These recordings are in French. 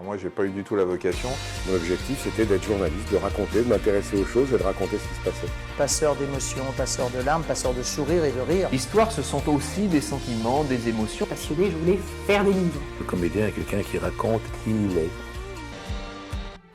Alors moi, j'ai pas eu du tout la vocation. Mon objectif, c'était d'être journaliste, de raconter, de m'intéresser aux choses et de raconter ce qui se passait. Passeur d'émotions, passeur de larmes, passeur de sourires et de rires. L'histoire, ce sont aussi des sentiments, des émotions. Passionné, je voulais faire des livres. Le comédien est quelqu'un qui raconte qui il est.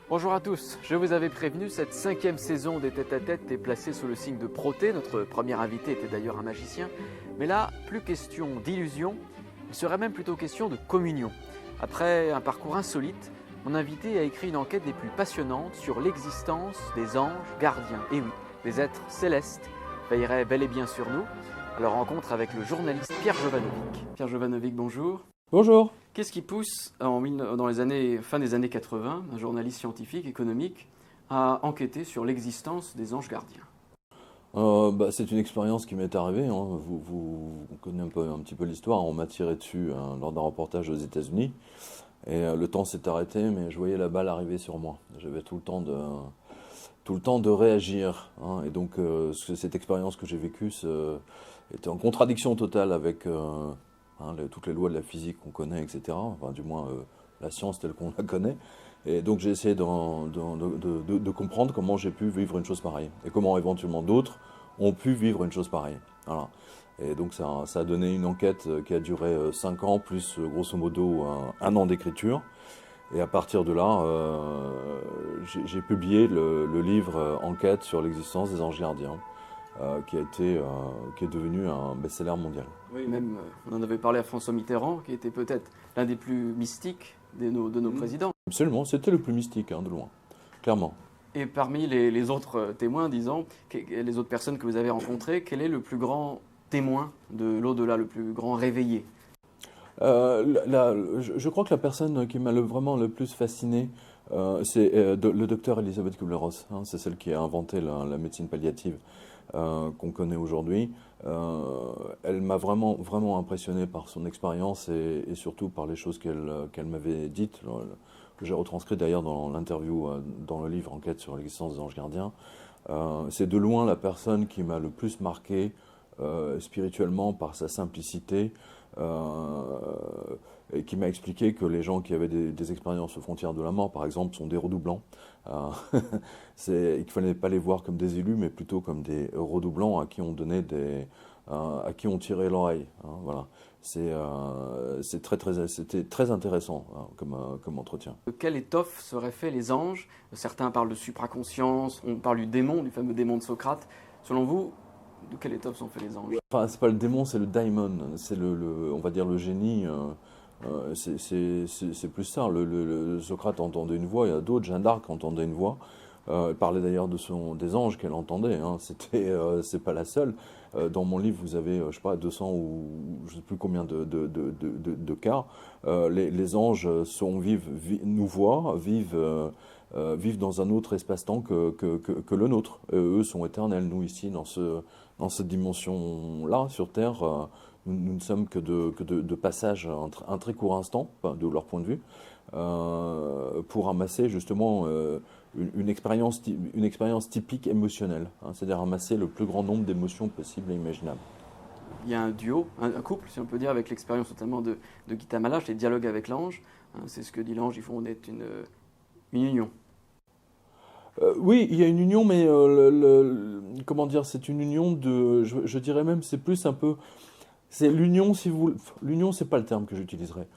Bonjour à tous, je vous avais prévenu, cette 5e saison des tête-à-tête est placée sous le signe de Proté. Notre premier invité était d'ailleurs un magicien. Mais là, plus question d'illusion, il serait même plutôt question de communion. Après un parcours insolite, mon invité a écrit une enquête des plus passionnantes sur l'existence des anges gardiens. Et oui, des êtres célestes veilleraient bel et bien sur nous. Alors rencontre avec le journaliste Pierre Jovanovic. Pierre Jovanovic, bonjour. Bonjour. Qu'est-ce qui pousse, dans les fin des années 80, un journaliste scientifique, économique, à enquêter sur l'existence des anges gardiens? C'est une expérience qui m'est arrivée. Vous connaissez un petit peu l'histoire. On m'a tiré dessus lors d'un reportage aux États-Unis. Et le temps s'est arrêté, mais je voyais la balle arriver sur moi. J'avais tout le temps de réagir. Et donc, cette expérience que j'ai vécue était en contradiction totale avec toutes les lois de la physique qu'on connaît, etc. Enfin, du moins, la science telle qu'on la connaît. Et donc j'ai essayé de comprendre comment j'ai pu vivre une chose pareille et comment éventuellement d'autres ont pu vivre une chose pareille. Voilà. Et donc ça a donné une enquête qui a duré 5 ans, plus grosso modo un an d'écriture. Et à partir de là, j'ai publié le livre Enquête sur l'existence des anges gardiens, qui est devenu un best-seller mondial. Oui, même on en avait parlé à François Mitterrand, qui était peut-être l'un des plus mystiques de nos présidents. Absolument, c'était le plus mystique, de loin, clairement. Et parmi les autres témoins, disons, les autres personnes que vous avez rencontrées, quel est le plus grand témoin de l'au-delà, le plus grand réveillé? Je crois que la personne qui m'a vraiment le plus fasciné, c'est le docteur Elisabeth Kubler-Ross. C'est celle qui a inventé la médecine palliative qu'on connaît aujourd'hui. Elle m'a vraiment impressionné par son expérience et surtout par les choses qu'elle m'avait dites, que j'ai retranscrit d'ailleurs dans l'interview, dans le livre Enquête sur l'existence des anges gardiens. C'est de loin la personne qui m'a le plus marqué spirituellement par sa simplicité, et qui m'a expliqué que les gens qui avaient des expériences aux frontières de la mort, par exemple, sont des redoublants. Qu'il ne fallait pas les voir comme des élus, mais plutôt comme des redoublants à qui on donnait à qui on tirait l'oreille. Voilà. C'était très intéressant comme entretien. De quelle étoffe seraient faits les anges? Certains parlent de supraconscience, on parle du démon, du fameux démon de Socrate. Selon vous, de quelle étoffe sont faits les anges? Enfin, c'est pas le démon, c'est le daimon, c'est on va dire le génie. C'est plus ça. Socrate entendait une voix, il y a d'autres. Jeanne d'Arc entendait une voix. Elle parlait d'ailleurs des anges qu'elle entendait. C'est pas la seule. Dans mon livre, vous avez, je sais pas, 200 ou je sais plus combien de cas. Les anges nous voient, vivent dans un autre espace-temps que le nôtre. Eux sont éternels. Nous ici, dans cette dimension-là, sur Terre, nous ne sommes que de passage un très court instant, de leur point de vue, pour amasser justement une expérience typique émotionnelle, c'est-à-dire amasser le plus grand nombre d'émotions possibles et imaginables. Il y a un duo, un couple, si on peut dire, avec l'expérience notamment de Gita Malache, les dialogues avec l'ange. C'est ce que dit l'ange, il faut en être une union. Oui, il y a une union, mais comment dire, c'est une union je dirais même, c'est plus un peu, c'est l'union, si vous, l'union, c'est pas le terme que j'utiliserais.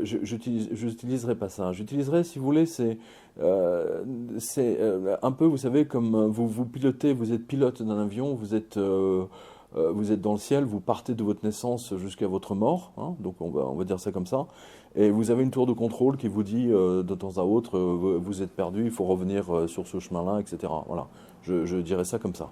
J'utiliserai pas ça. J'utiliserai, si vous voulez, c'est un peu, vous savez, comme vous pilotez, vous êtes pilote d'un avion, vous êtes dans le ciel, vous partez de votre naissance jusqu'à votre mort, donc on va dire ça comme ça, et vous avez une tour de contrôle qui vous dit de temps à autre, vous êtes perdu, il faut revenir sur ce chemin-là, etc. Voilà, je dirais ça comme ça.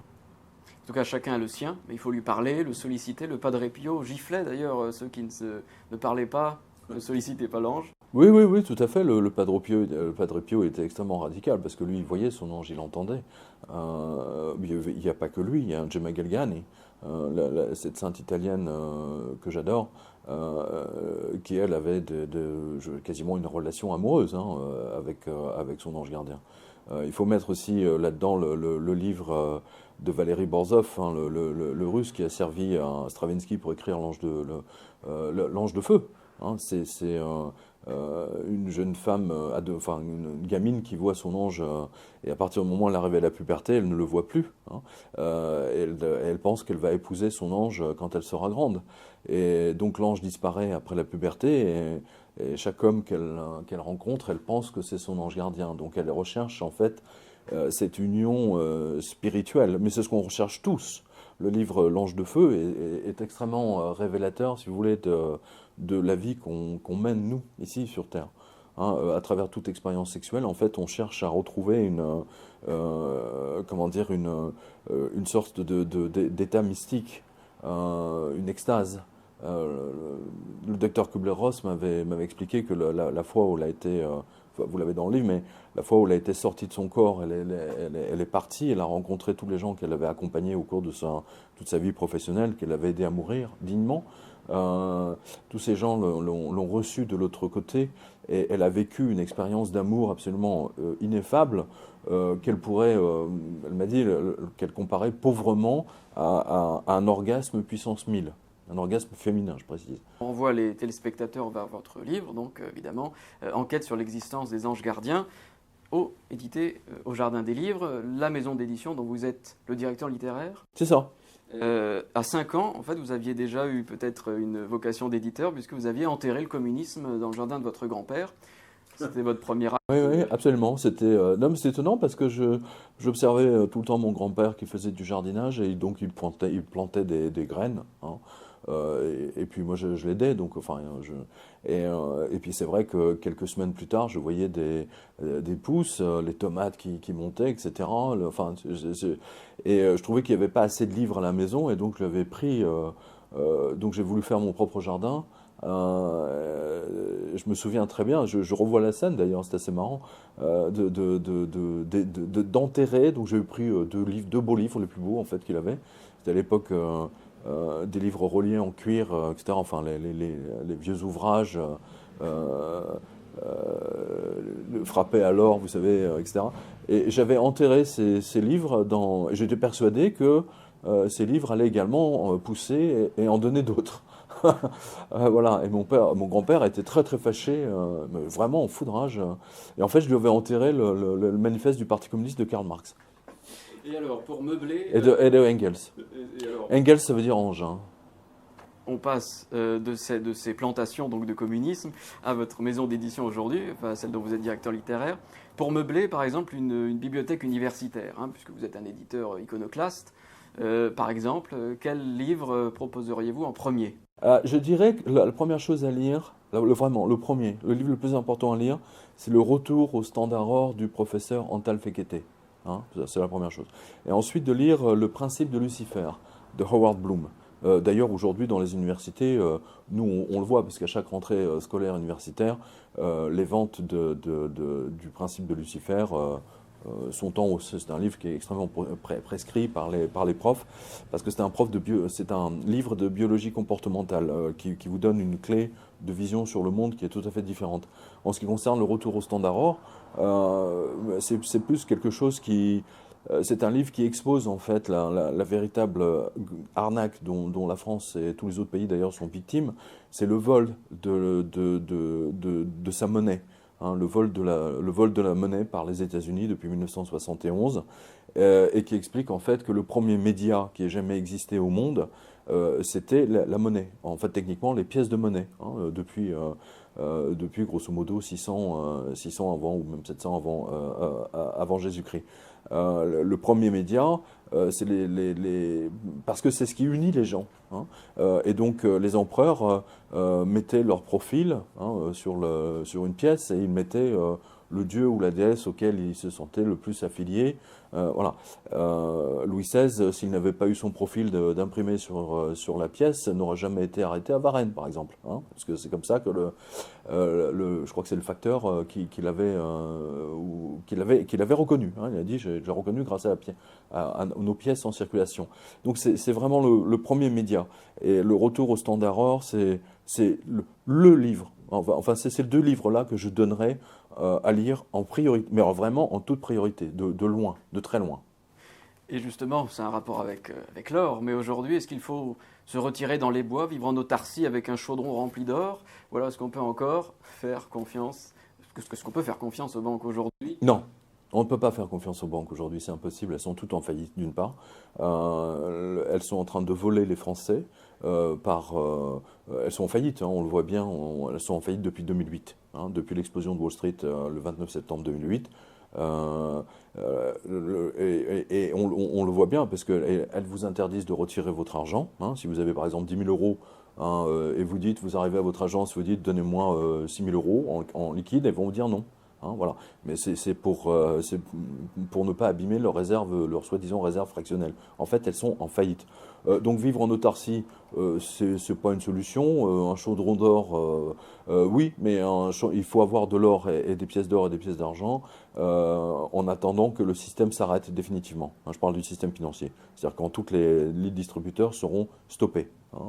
En tout cas, chacun a le sien, mais il faut lui parler, le solliciter. Le Padre Pio giflait d'ailleurs ceux qui ne parlaient pas, ne sollicitaient pas l'ange. Oui, tout à fait. Le Padre Pio était extrêmement radical parce que lui, il voyait son ange, il l'entendait. Il n'y a pas que lui, il y a Gemma Galgani, cette sainte italienne que j'adore, qui elle avait quasiment une relation amoureuse avec son ange gardien. Il faut mettre aussi là-dedans le livre de Valéry Borzov, le russe qui a servi à Stravinsky pour écrire l'ange de feu. une jeune femme, enfin une gamine qui voit son ange, et à partir du moment où elle arrive à la puberté, elle ne le voit plus. Hein. Elle pense qu'elle va épouser son ange quand elle sera grande. Et donc l'ange disparaît après la puberté, et chaque homme qu'elle rencontre, elle pense que c'est son ange gardien. Donc elle recherche en fait cette union spirituelle. Mais c'est ce qu'on recherche tous. Le livre L'Ange de Feu est extrêmement révélateur, si vous voulez, de la vie qu'on mène, nous, ici, sur Terre. Hein, à travers toute expérience sexuelle, en fait, on cherche à retrouver une sorte d'état mystique, une extase. Le docteur Kubler-Ross m'avait expliqué que la fois où elle a été, vous l'avez dans le livre, mais la fois où elle a été sortie de son corps, elle est partie, elle a rencontré tous les gens qu'elle avait accompagnés au cours de toute sa vie professionnelle, qu'elle avait aidé à mourir dignement. Tous ces gens l'ont reçue de l'autre côté, et elle a vécu une expérience d'amour absolument ineffable, qu'elle pourrait, elle m'a dit, qu'elle comparait pauvrement à un orgasme puissance 1000. Un orgasme féminin, je précise. On voit les téléspectateurs vers votre livre, donc évidemment, Enquête sur l'existence des anges gardiens, édité au Jardin des Livres, la maison d'édition dont vous êtes le directeur littéraire. C'est ça. À 5 ans, en fait, vous aviez déjà eu peut-être une vocation d'éditeur, puisque vous aviez enterré le communisme dans le jardin de votre grand-père. C'était votre premier acte. Oui, absolument. Non, mais c'est étonnant parce que j'observais tout le temps mon grand-père qui faisait du jardinage, et donc il plantait des graines. Hein. Et puis moi je l'aidais, donc enfin et puis c'est vrai que quelques semaines plus tard je voyais des pousses, les tomates qui montaient, etc. Je trouvais qu'il n'y avait pas assez de livres à la maison, et donc je l'avais pris, donc j'ai voulu faire mon propre jardin. Je me souviens très bien, je revois la scène d'ailleurs, c'est assez marrant, d'enterrer. Donc j'ai pris deux beaux livres, les plus beaux en fait qu'il avait. C'était à l'époque des livres reliés en cuir, etc. Enfin les vieux ouvrages frappés à l'or, vous savez, etc. Et j'avais enterré ces livres et j'étais persuadé que ces livres allaient également pousser et en donner d'autres. Voilà. Et mon grand-père était très très fâché, vraiment en foudrage. Et en fait, je lui avais enterré le manifeste du Parti communiste de Karl Marx. Et alors, pour meubler... Et de Engels. Engels, ça veut dire ange. Hein. On passe de ces plantations donc de communisme à votre maison d'édition aujourd'hui, enfin celle dont vous êtes directeur littéraire, pour meubler par exemple une bibliothèque universitaire, hein, puisque vous êtes un éditeur iconoclaste. Par exemple, quel livre proposeriez-vous en premier ? Je dirais que la première chose à lire, vraiment le livre le plus important à lire, c'est Le Retour au Standard Or du professeur Antal Fekete. Hein, c'est la première chose. Et ensuite de lire Le Principe de Lucifer de Howard Bloom. D'ailleurs, aujourd'hui, dans les universités, nous, on le voit, parce qu'à chaque rentrée scolaire universitaire, les ventes du Principe de Lucifer sont en hausse. C'est un livre qui est extrêmement prescrit par les profs, parce que c'est un livre de biologie comportementale qui vous donne une clé de vision sur le monde qui est tout à fait différente. En ce qui concerne Le Retour au Standard Or, c'est plus quelque chose c'est un livre qui expose en fait la véritable arnaque dont la France et tous les autres pays d'ailleurs sont victimes. C'est le vol de sa monnaie. Hein, le vol de la monnaie par les États-Unis depuis 1971, et qui explique en fait que le premier média qui ait jamais existé au monde, c'était la monnaie. En fait, techniquement, les pièces de monnaie, hein, depuis grosso modo 600 avant, ou même 700 avant Jésus-Christ. Le premier média, c'est parce que c'est ce qui unit les gens. Hein. Et donc les empereurs mettaient leur profil, hein, sur une pièce, et ils mettaient le dieu ou la déesse auquel ils se sentaient le plus affiliés. Voilà. Louis XVI, s'il n'avait pas eu son profil d'imprimé sur la pièce, n'aurait jamais été arrêté à Varennes, par exemple. Hein, parce que c'est comme ça que je crois que c'est le facteur qu'il avait reconnu. Hein, il a dit, j'ai reconnu grâce à nos pièces en circulation. Donc c'est vraiment le premier média. Et Le Retour au Standard Or, c'est le livre. Enfin, c'est ces deux livres-là que je donnerais à lire en priorité, mais vraiment en toute priorité, de loin, de très loin. Et justement, c'est un rapport avec l'or, mais aujourd'hui, est-ce qu'il faut se retirer dans les bois, vivre en autarcie avec un chaudron rempli d'or? Ou alors est-ce qu'on peut encore faire confiance, est-ce qu'on peut faire confiance aux banques aujourd'hui? Non, on ne peut pas faire confiance aux banques aujourd'hui, c'est impossible. Elles sont toutes en faillite d'une part. Elles sont en train de voler les Français. Elles sont en faillite, hein, on le voit bien, elles sont en faillite depuis 2008, hein, depuis l'explosion de Wall Street le 29 septembre 2008. Et on le voit bien parce qu'elles vous interdisent de retirer votre argent. Hein, si vous avez par exemple 10 000 euros hein, et vous arrivez à votre agence, vous dites donnez-moi 6 000 euros en liquide, elles vont vous dire non. Hein, voilà. Mais c'est pour ne pas abîmer leurs réserves, leurs soi-disant réserves fractionnelles. En fait, elles sont en faillite. Donc vivre en autarcie, c'est pas une solution. Un chaudron d'or, oui, mais il faut avoir de l'or et des pièces d'or et des pièces d'argent en attendant que le système s'arrête définitivement. Hein, je parle du système financier. C'est-à-dire quand tous les distributeurs seront stoppés hein,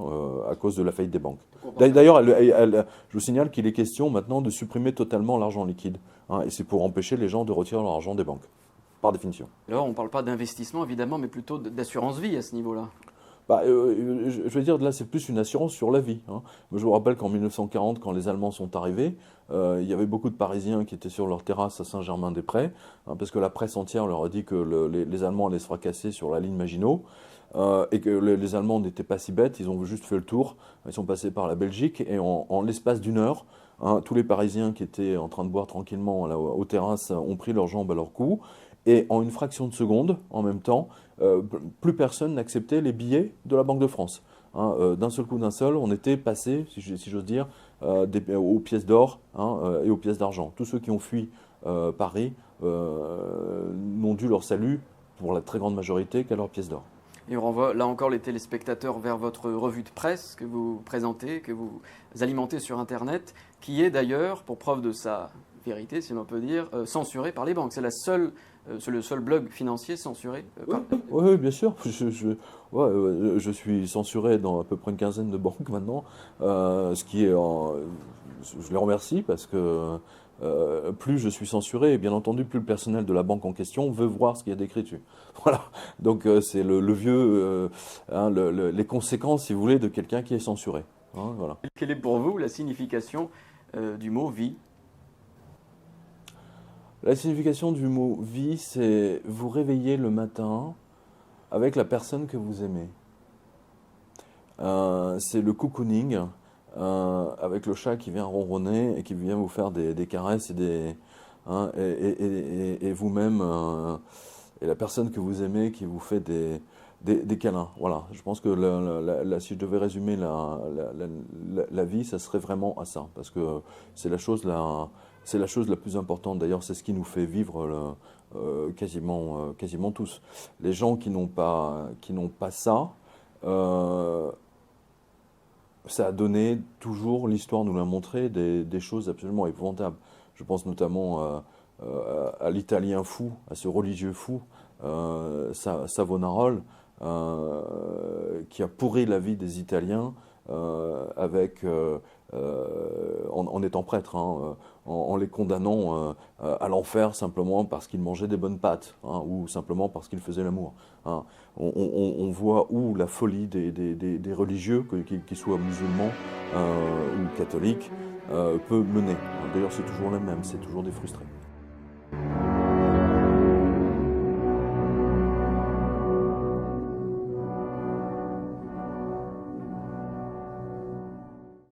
à cause de la faillite des banques. D'ailleurs, je vous signale qu'il est question maintenant de supprimer totalement l'argent liquide. Hein, et c'est pour empêcher les gens de retirer leur argent des banques, par définition. Alors, on ne parle pas d'investissement, évidemment, mais plutôt d'assurance vie à ce niveau-là. Je veux dire, là, c'est plus une assurance sur la vie. Hein. Je vous rappelle qu'en 1940, quand les Allemands sont arrivés, il y avait beaucoup de Parisiens qui étaient sur leur terrasse à Saint-Germain-des-Prés, hein, parce que la presse entière leur a dit que les Allemands allaient se fracasser sur la ligne Maginot, et que les Allemands n'étaient pas si bêtes, ils ont juste fait le tour, ils sont passés par la Belgique, et en l'espace d'une heure, hein, tous les Parisiens qui étaient en train de boire tranquillement là, aux terrasses ont pris leurs jambes à leur cou, et en une fraction de seconde, en même temps, plus personne n'acceptait les billets de la Banque de France. Hein, d'un seul coup, on était passé, si j'ose dire, aux pièces d'or hein, et aux pièces d'argent. Tous ceux qui ont fui Paris n'ont dû leur salut, pour la très grande majorité, qu'à leurs pièces d'or. Et on renvoie là encore les téléspectateurs vers votre revue de presse que vous présentez, que vous alimentez sur Internet, qui est d'ailleurs, pour preuve de sa vérité, si l'on peut dire, censurée par les banques. C'est le seul blog financier censuré Oui, bien sûr. Je suis censuré dans à peu près une quinzaine de banques maintenant, ce qui est... je les remercie parce que plus je suis censuré, et bien entendu, plus le personnel de la banque en question veut voir ce qu'il y a d'écrit dessus. Voilà. Donc c'est le vieux... les conséquences, si vous voulez, de quelqu'un qui est censuré. Hein, voilà. Quelle est pour vous la signification du mot « vie » ? La signification du mot « vie », c'est vous réveiller le matin avec la personne que vous aimez. C'est le cocooning, avec le chat qui vient ronronner et qui vient vous faire des caresses et vous-même, et la personne que vous aimez qui vous fait des câlins. Voilà, je pense que si je devais résumer la vie, ça serait vraiment à ça, parce que c'est la chose la plus importante. D'ailleurs, c'est ce qui nous fait vivre quasiment tous. Les gens qui n'ont pas ça, ça a donné toujours, l'histoire nous l'a montré, des choses absolument épouvantables. Je pense notamment à l'italien fou, à ce religieux fou, Savonarola, qui a pourri la vie des Italiens en étant prêtre, hein, en les condamnant à l'enfer simplement parce qu'ils mangeaient des bonnes pâtes, hein, ou simplement parce qu'ils faisaient l'amour. Hein. On voit où la folie des religieux, qu'ils soient musulmans ou catholiques, peut mener. D'ailleurs, c'est toujours la même, c'est toujours des frustrés.